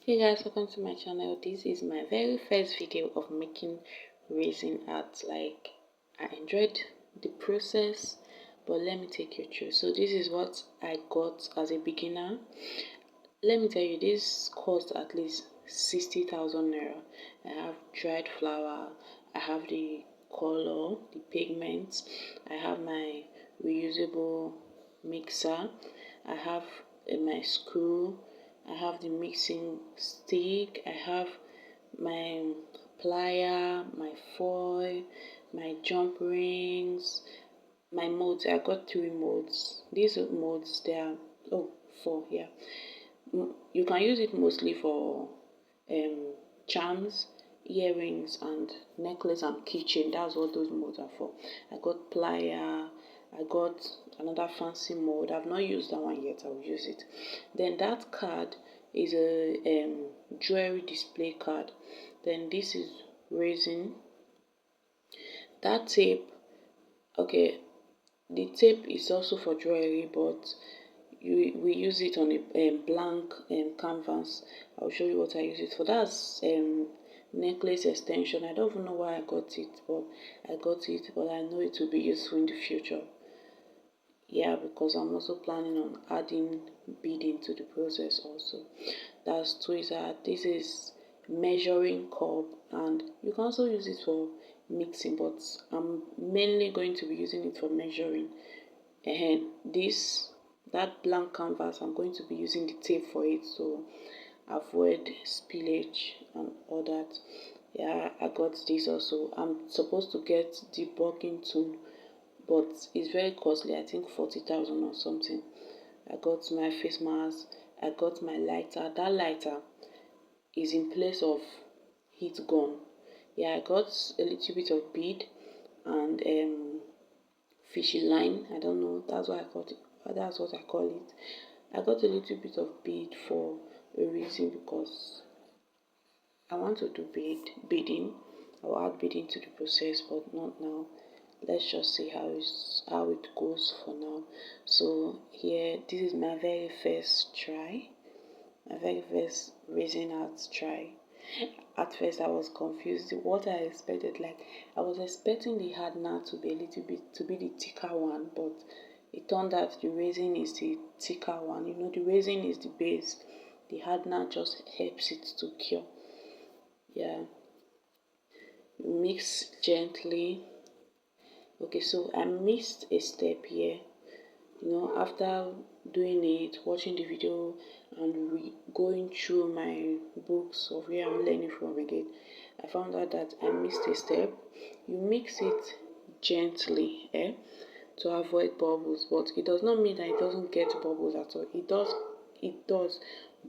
Hey guys, welcome to my channel. This is my very first video of making resin art. I enjoyed the process, but let me take you through. So this is what I got as a beginner. Let me tell you, this cost at least 60,000 naira. I have dried flour, I have the color, the pigments, I have my reusable mixer, I have my screw, I have the mixing stick, I have my plier, my foil, my jump rings, my molds. I got 3 molds. These molds, they are, oh, 4, yeah. You can use it mostly for charms, earrings, and necklace and keychain. That's what those molds are for. I got plier, I got another fancy mold. I've not used that one yet. I'll use it. Then that card is a jewelry display card. Then this is resin. That tape, okay, the tape is also for jewelry, but we use it on a blank canvas. I'll show you what I use it for. That's necklace extension. I don't even know why I got it, but I got it. But I know it will be useful in the future. Yeah, because I'm also planning on adding beading to the process also. That's tweezer. This is measuring cup, and you can also use it for mixing, but I'm mainly going to be using it for measuring. And that blank canvas, I'm going to be using the tape for it, so avoid spillage and all that. Yeah, I got this also. I'm supposed to get the bulking tool, but it's very costly. I think 40,000 or something. I got my face mask, I got my lighter. That lighter is in place of heat gun. Yeah, I got a little bit of bead and fishy line. I don't know, that's what I call it. That's what I call it. I got a little bit of bead for a reason, because I want to do beading. I'll add beading to the process, but not now. Let's just see how it goes for now. So here, this is my very first try, my very first resin art try. At first I was confused what I expected. I was expecting the Hardner to be the thicker one, but it turned out the resin is the thicker one. The resin is the base, the Hardner just helps it to cure. Yeah, you mix gently. Okay, so I missed a step here. After doing it, watching the video, and going through my books of where I'm learning from again, I found out that I missed a step. You mix it gently, to avoid bubbles, but it does not mean that it doesn't get bubbles at all. It does,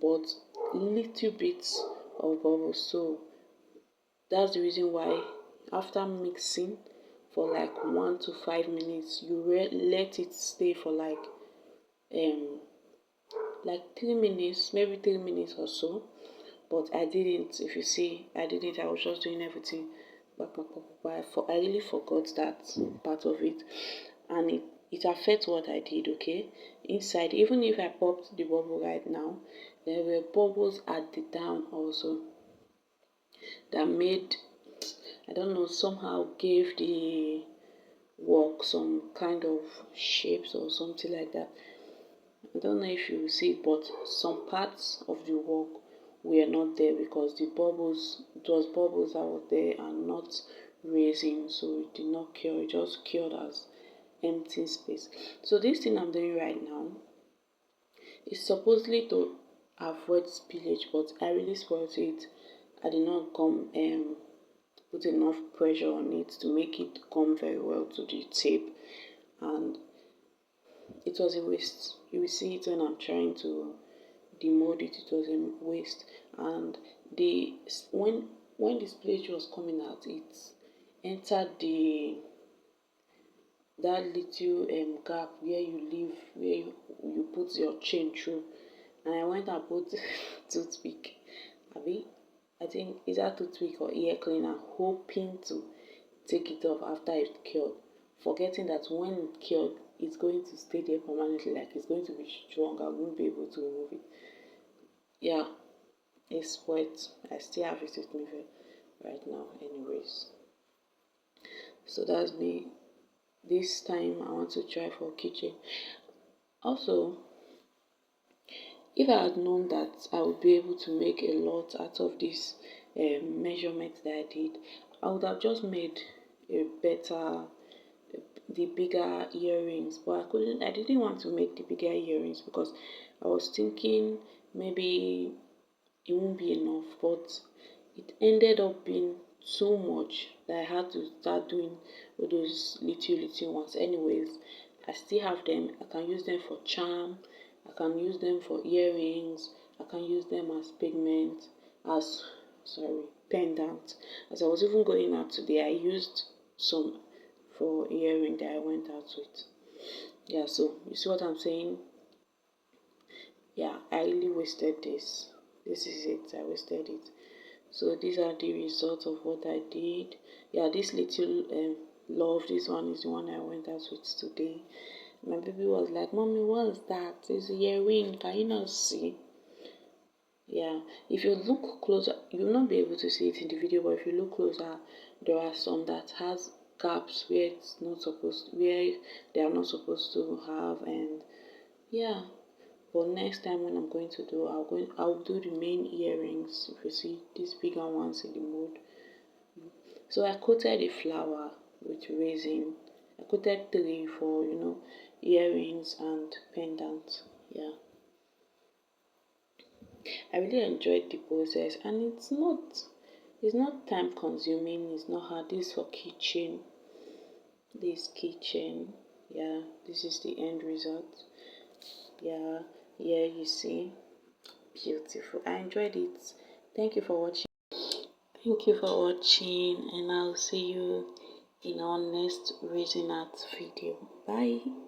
but little bits of bubbles. So that's the reason why after mixing for like 1 to 5 minutes, you let it stay for like 3 minutes, maybe 3 minutes or so. But I didn't. If you see, I didn't. I was just doing everything, but I really forgot that part of it, and it affects what I did. Okay, inside, even if I popped the bubble right now, there were bubbles at the down also that made, I don't know, somehow gave the work some kind of shapes or something like that. I don't know if you will see it, but some parts of the work were not there because it was bubbles that were there and not resin, so it did not cure. It just cured as empty space. So this thing I'm doing right now is supposedly to avoid spillage, but I really spoiled it. I did not put enough pressure on it to make it come very well to the tape, and it was a waste. You will see it when I'm trying to demold it. It was a waste. And when the splage was coming out, it entered that little gap where you leave, where you put your chain through. And I went and put toothpick, I think is that toothpick or ear cleaner, hoping to take it off after it cured, forgetting that when it cured, it's going to stay there permanently, like it's going to be strong. I won't be able to remove it. Yeah, is wet. I still have it with me right now anyways. So that's me. This time I want to try for kitchen. Also, if I had known that I would be able to make a lot out of this measurement that I did, I would have just made a better, the bigger earrings. But I didn't want to make the bigger earrings because I was thinking maybe it won't be enough. But it ended up being so much that I had to start doing all those little ones. Anyways, I still have them. I can use them for charm. I can use them for earrings. I can use them as pigment, as pendant. As I was even going out today, I used some for earring that I went out with. Yeah, so you see what I'm saying? Yeah, I really wasted this. This is it. I wasted it. So these are the results of what I did. Yeah, this little love, this one is the one I went out with today. My baby was like, "Mommy, what's that? It's a earring. Can you not see?" Yeah, if you look closer, you'll not be able to see it in the video, but if you look closer, there are some that has gaps where it's not supposed, where they are not supposed to have, and yeah. But next time when I'm going to do, I'll do the main earrings. If you see these bigger ones in the mood. So I coated the flower with resin. I coated 3 for earrings and pendants. Yeah, I really enjoyed the process, and it's not time consuming. It's not hard. This for kitchen. This kitchen. Yeah, this is the end result. Yeah, yeah, you see, beautiful. I enjoyed it. Thank you for watching. Thank you for watching, and I'll see you in our next resin art video. Bye.